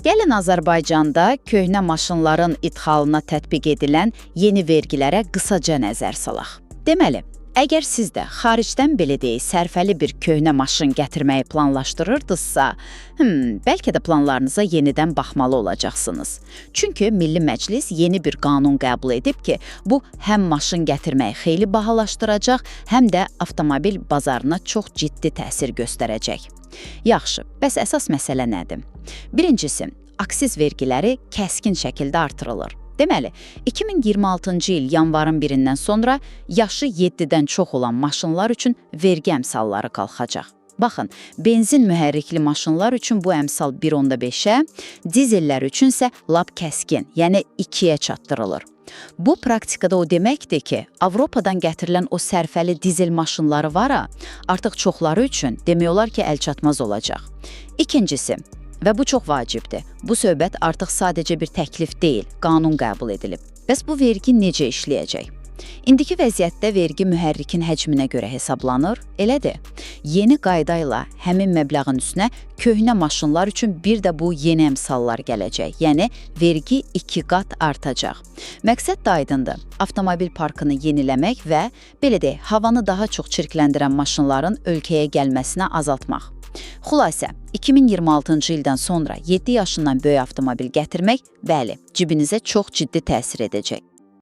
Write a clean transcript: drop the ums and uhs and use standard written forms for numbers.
Gəlin Azərbaycanda köhnə maşınların idxalına tətbiq edilən yeni vergilərə qısaca nəzər salaq. Deməli, əgər siz də xaricdən belə deyək, sərfəli bir köhnə maşın gətirməyi planlaşdırırdınızsa, bəlkə də planlarınıza yenidən baxmalı olacaqsınız. Çünki Milli Məclis yeni bir qanun qəbul edib ki, bu həm maşın gətirməyi xeyli bahalaşdıracaq, həm də avtomobil bazarına çox ciddi təsir göstərəcək. Yaxşı, bəs əsas məsələ nədir? Birincisi, aksiz vergiləri kəskin şəkildə artırılır. Deməli, 2026-cı il yanvarın 1-dən sonra yaşı 7-dən çox olan maşınlar üçün vergi əmsalları qalxacaq. Baxın, benzin mühərrikli maşınlar üçün bu əmsal 1.5-ə, dizellər üçün isə lap kəskin, yəni 2-yə çatdırılır. Bu, praktikada o deməkdir ki, Avropadan gətirilən o sərfəli dizel maşınları var, artıq çoxları üçün demək olar ki, əlçatmaz olacaq. İkincisi, və bu çox vacibdir, bu söhbət artıq sadəcə bir təklif deyil, qanun qəbul edilib. Bəs bu vergi necə işləyəcək? İndiki vəziyyətdə vergi mühərrikin həcminə görə hesablanır, elədir. Yeni qayda ilə həmin məbləğin üstünə köhnə maşınlar üçün bir də bu yeni əmsallar gələcək, yəni vergi 2 qat artacaq. Məqsəd də aydındır, avtomobil parkını yeniləmək və, belə deyək, havanı daha çox çirkləndirən maşınların ölkəyə gəlməsinə azaltmaq. Xülasə, 2026-cı ildən sonra 7 yaşından böyük avtomobil gətirmək, bəli, cibinizə çox ciddi təsir edəcək.